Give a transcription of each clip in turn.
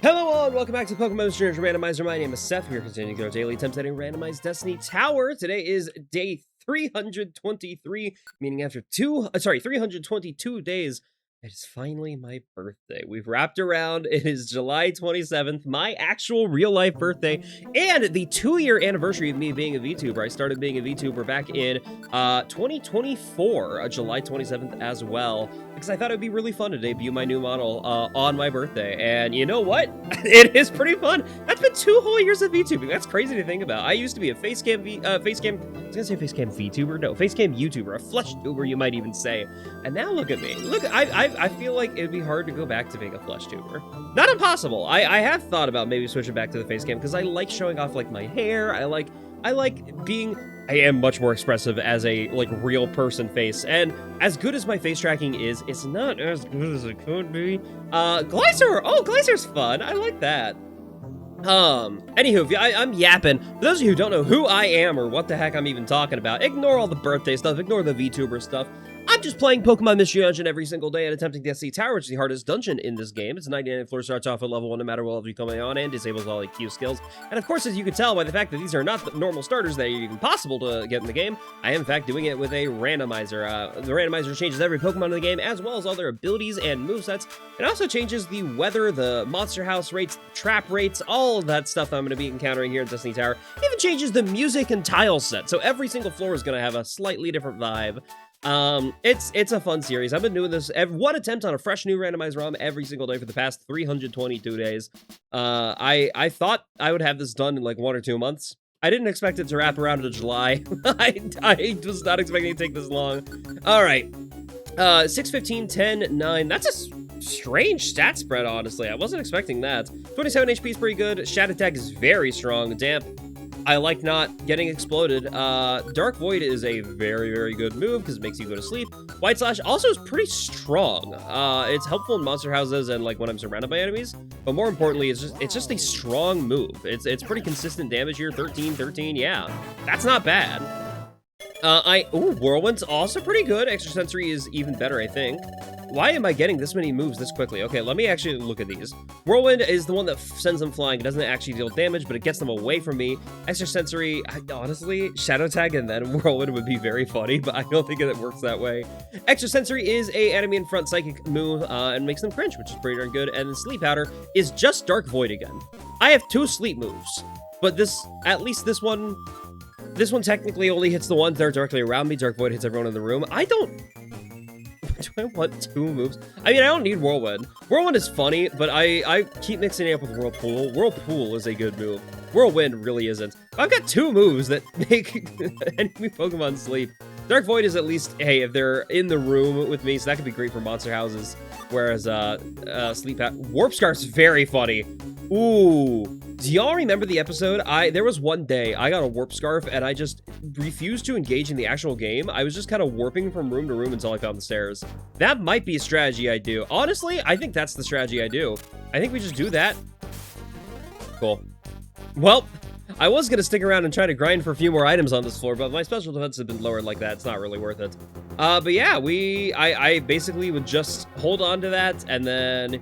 Hello all and welcome back to Pokemon Journey Randomizer. My name is Seth. We are continuing our daily attempt at a randomized Destiny Tower. Today is day 323, meaning after 322 days, it is finally my birthday. We've wrapped around. It is July 27th, my actual real-life birthday, and the 2-year anniversary of me being a VTuber. I started being a VTuber back in 2024, July 27th as well, because I thought it would be really fun to debut my new model on my birthday. And you know what? It is pretty fun. That's been 2 whole years of VTubing. That's crazy to think about. I used to be a facecam VTuber? No, facecam YouTuber, a flesh tuber, you might even say. And now look at me. Look, I feel like it'd be hard to go back to being a flesh tuber. Not impossible. I have thought about maybe switching back to the facecam because I like showing off like my hair. I like being. I am much more expressive as a like real person face, and as good as my face tracking is, it's not as good as it could be. Gliscor! Oh, Gliscor's fun. I like that. Anywho, I'm yapping. For those of you who don't know who I am or what the heck I'm even talking about, ignore all the birthday stuff, ignore the VTuber stuff. I'm just playing Pokemon Mystery Dungeon every single day and attempting Destiny Tower, which is the hardest dungeon in this game. It's a 99 floor, starts off at level 1 no matter what level you come on, and disables all EQ skills. And of course, as you can tell by the fact that these are not the normal starters that are even possible to get in the game, I am in fact doing it with a randomizer. The randomizer changes every Pokemon in the game, as well as all their abilities and movesets. It also changes the weather, the monster house rates, trap rates, all of that stuff that I'm going to be encountering here in Destiny Tower. It even changes the music and tile set, so every single floor is going to have a slightly different vibe. It's a fun series. I've been doing this one attempt on a fresh new randomized ROM every single day for the past 322 days. I thought I would have this done in like 1 or 2 months. I didn't expect it to wrap around to July. I was not expecting it to take this long. All right. 6, 15, 10, 9. That's a strange stat spread, honestly. I wasn't expecting that. 27 HP is pretty good. Shadow Attack is very strong. Damp. I like not getting exploded. Dark Void is a very, very good move because it makes you go to sleep. White Slash also is pretty strong. It's helpful in monster houses and like when I'm surrounded by enemies. But more importantly, it's just a strong move. It's pretty consistent damage here. 13, 13. Yeah, that's not bad. Whirlwind's also pretty good. Extrasensory is even better, I think. Why am I getting this many moves this quickly? Okay, let me actually look at these. Whirlwind is the one that sends them flying. It doesn't actually deal damage, but it gets them away from me. Extrasensory, honestly, Shadow Tag and then Whirlwind would be very funny, but I don't think it works that way. Extrasensory is a enemy in front psychic move and makes them cringe, which is pretty darn good. And then Sleep Powder is just Dark Void again. I have 2 sleep moves, but at least this one technically only hits the ones that are directly around me. Dark Void hits everyone in the room. Do I want 2 moves? I mean, I don't need Whirlwind. Whirlwind is funny, but I keep mixing it up with Whirlpool. Whirlpool is a good move. Whirlwind really isn't. I've got 2 moves that make enemy Pokemon sleep. Dark Void is at least, hey, if they're in the room with me, so that could be great for monster houses. Whereas Sleep Warp Scarf's very funny. Ooh. Do y'all remember the episode? There was one day I got a warp scarf and I just refused to engage in the actual game. I was just kind of warping from room to room until I found the stairs. That might be a strategy I do. Honestly, I think that's the strategy I do. I think we just do that. Cool. Well, I was going to stick around and try to grind for a few more items on this floor, but my special defense has been lowered like that. It's not really worth it. But yeah, I basically would just hold on to that and then,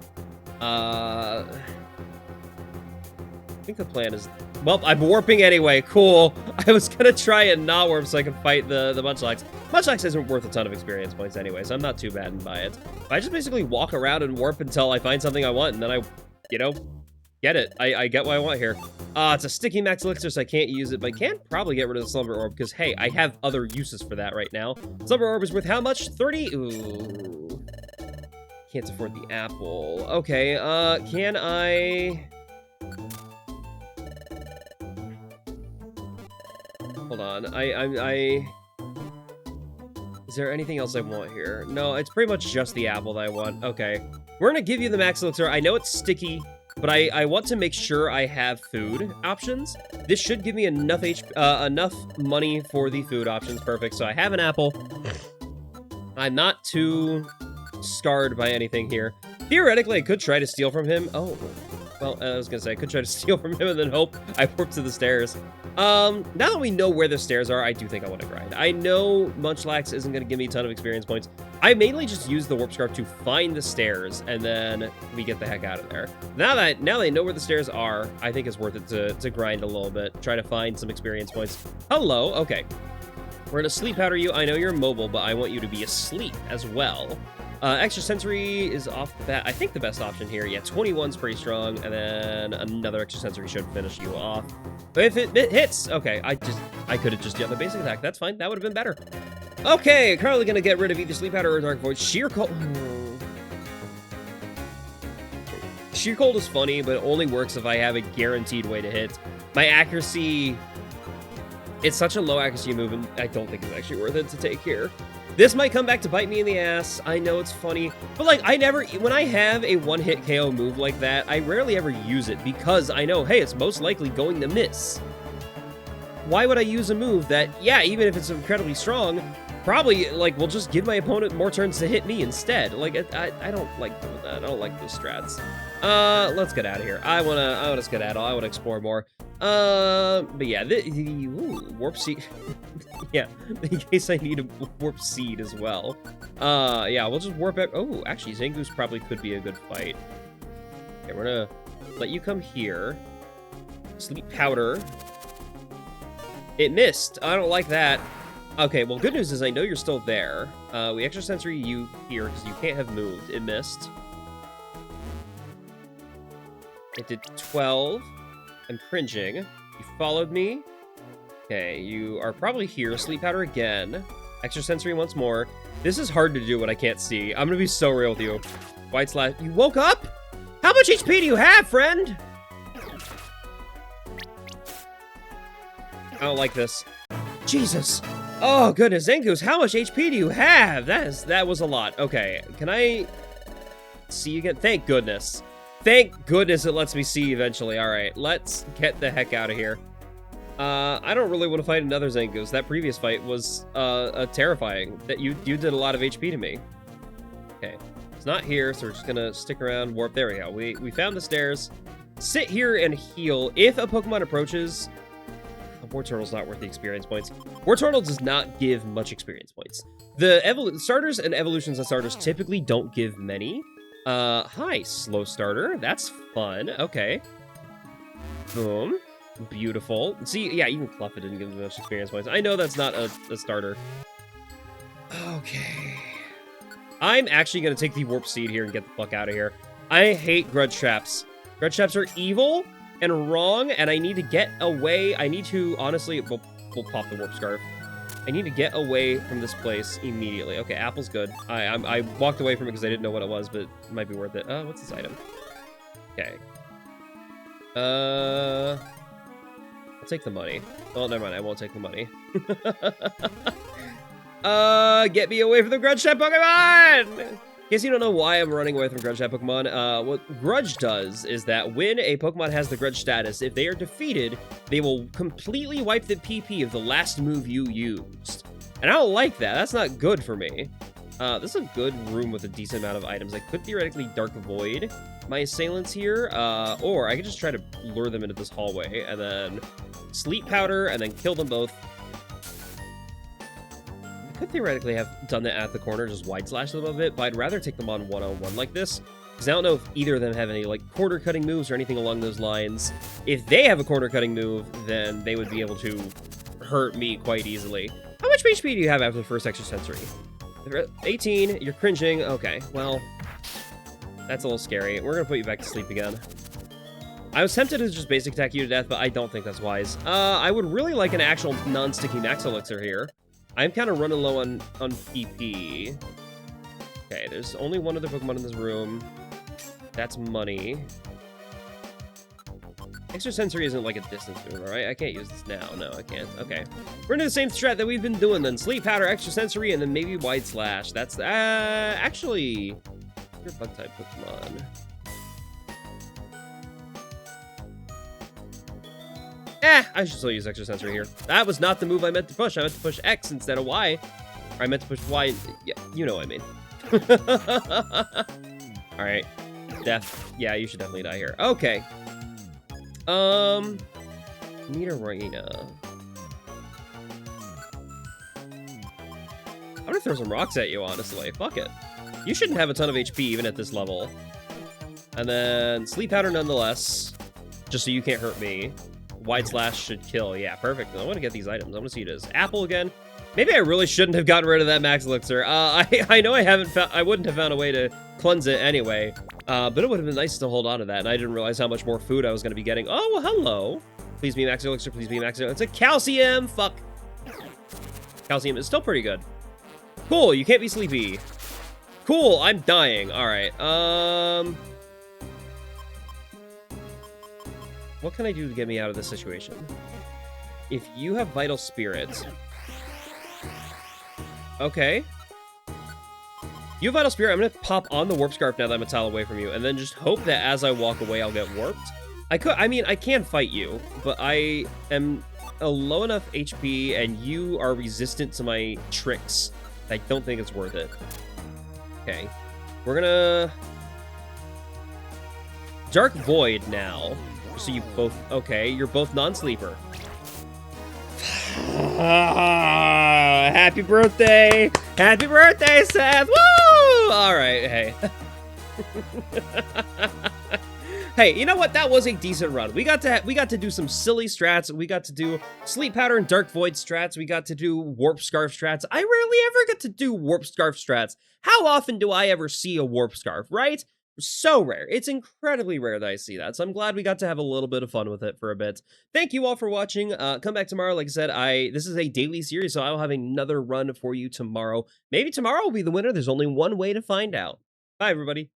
I think the plan is, well, I'm warping anyway. Cool. I was gonna try and not warp so I can fight the Munchlax. Munchlax isn't worth a ton of experience points anyway, so I'm not too baddened by it. I just basically walk around and warp until I find something I want, and then I, get it. I get what I want here. It's a sticky max elixir, so I can't use it, but I can probably get rid of the Slumber Orb, because, hey, I have other uses for that right now. Slumber Orb is worth how much? 30? Ooh. Can't afford the apple. Okay, can I... Hold on, is there anything else I want here? No, it's pretty much just the apple that I want. Okay. We're gonna give you the max elixir. I know it's sticky, but I want to make sure I have food options. This should give me enough enough money for the food options. Perfect, so I have an apple. I'm not too scarred by anything here. Theoretically, I could try to steal from him. Oh, well, I was gonna say, I could try to steal from him and then hope I warp to the stairs. Now that we know where the stairs are, I do think I want to grind. I know Munchlax isn't going to give me a ton of experience points. I mainly just use the Warp Scarf to find the stairs, and then we get the heck out of there. Now they know where the stairs are, I think it's worth it to grind a little bit, try to find some experience points. Hello, okay. We're gonna sleep powder you. I know you're mobile, but I want you to be asleep as well. Extra sensory is off the bat. I think the best option here. Yeah, 21's pretty strong, and then another extra sensory should finish you off. But if it hits, okay, I could have just done the basic attack. That's fine. That would have been better. Okay, currently gonna get rid of either sleep powder or dark void. Sheer cold. Sheer cold is funny, but it only works if I have a guaranteed way to hit. My accuracy, it's such a low accuracy move, and I don't think it's actually worth it to take here. This might come back to bite me in the ass. I know it's funny, but like when I have a one-hit KO move like that, I rarely ever use it because I know, hey, it's most likely going to miss. Why would I use a move that, yeah, even if it's incredibly strong, probably like will just give my opponent more turns to hit me instead? Like I don't like doing that. I don't like those strats. Let's get out of here. I wanna skedaddle. I wanna explore more. But yeah, warp seed. Yeah, in case I need a warp seed as well. Yeah, we'll just warp it. Oh, actually, Zangoose probably could be a good fight. Okay, we're gonna let you come here. Sleep powder. It missed. I don't like that. Okay, well, good news is I know you're still there. We extra sensory you here because you can't have moved. It missed. It did 12. I'm cringing. You followed me. Okay, you are probably here. Sleep powder again. Extra sensory once more. This is hard to do when I can't see. I'm gonna be so real with you. White slash. You woke up? How much HP do you have, friend? I don't like this. Jesus. Oh, goodness. Zangoose, how much HP do you have? That was a lot. Okay, can I see you again? Thank goodness. Thank goodness it lets me see eventually. All right, let's get the heck out of here. I don't really want to fight another Zangoose. That previous fight was terrifying. That you did a lot of HP to me. Okay, it's not here, so we're just gonna stick around. Warp. There we go. We found the stairs. Sit here and heal. If a Pokemon approaches, War Turtle's not worth the experience points. War Turtle does not give much experience points. The starters and evolutions of starters typically don't give many. Hi, slow starter. That's fun. Okay. Boom. Beautiful. See, yeah, even Cluffit didn't give much experience points. I know that's not a starter. Okay. I'm actually going to take the Warp Seed here and get the fuck out of here. I hate Grudge Traps. Grudge Traps are evil and wrong, and I need to get away. I need to, honestly, we'll pop the Warp Scarf. I need to get away from this place immediately. Okay, Apple's good. I walked away from it because I didn't know what it was, but it might be worth it. What's this item? Okay. I'll take the money. Oh, never mind. I won't take the money. Get me away from the Grudge type Pokemon! In case you don't know why I'm running away from Grudge type Pokemon, what Grudge does is that when a Pokemon has the Grudge status, if they are defeated, they will completely wipe the PP of the last move you used. And I don't like that. That's not good for me. This is a good room with a decent amount of items. I could theoretically Dark Void my assailants here, or I could just try to lure them into this hallway, and then Sleep Powder, and then kill them both. I could theoretically have done that at the corner, just wide slash them a bit, but I'd rather take them on one-on-one like this, because I don't know if either of them have any, like, corner-cutting moves or anything along those lines. If they have a corner-cutting move, then they would be able to hurt me quite easily. How much HP do you have after the first extra sensory? 18, you're cringing. Okay, well, that's a little scary. We're gonna put you back to sleep again. I was tempted to just basic attack you to death, but I don't think that's wise. I would really like an actual non-sticky max elixir here. I'm kind of running low on PP. Okay, there's only one other Pokemon in this room. That's money. Extra sensory isn't like a distance move, right? I can't use this now. No, I can't. Okay. We're into the same strat that we've been doing then. Sleep Powder, extra sensory, and then maybe Wide Slash. That's, actually, you're bug type Pokemon. I should still use extra sensory here. That was not the move I meant to push. I meant to push X instead of Y. Or I meant to push Y. Yeah, you know what I mean. Alright. Death. Yeah, you should definitely die here. Okay. Need Arena. I'm gonna throw some rocks at you, honestly. Fuck it. You shouldn't have a ton of HP even at this level. And then sleep powder nonetheless, just so you can't hurt me. Wide slash should kill. Yeah, perfect. I want to get these items. I want to see it as apple again. Maybe I really shouldn't have gotten rid of that max elixir. I know I wouldn't have found a way to cleanse it anyway. But it would have been nice to hold on to that, and I didn't realize how much more food I was going to be getting. Oh, well, hello. Please be max elixir. Please be max elixir. It's a calcium. Fuck. Calcium is still pretty good. Cool. You can't be sleepy. Cool. I'm dying. All right. What can I do to get me out of this situation? If you have vital spirits. Okay. You have vital spirit. I'm going to pop on the warp scarf now that I'm a tile away from you, and then just hope that as I walk away, I'll get warped. I mean, I can fight you, but I am a low enough HP, and you are resistant to my tricks. I don't think it's worth it. Okay. We're gonna... Dark Void now. So you both... Okay, you're both non-sleeper. Happy birthday! Happy birthday, Seth! Woo! Alright, hey. Hey, you know what? That was a decent run. We got to do some silly strats. We got to do Sleep Powder and Dark Void strats. We got to do Warp Scarf strats. I rarely ever get to do Warp Scarf strats. How often do I ever see a Warp Scarf, right? So rare. It's incredibly rare that I see that. So I'm glad we got to have a little bit of fun with it for a bit. Thank you all for watching. Come back tomorrow. Like I said, this is a daily series, so I will have another run for you tomorrow. Maybe tomorrow will be the winner. There's only one way to find out. Bye, everybody.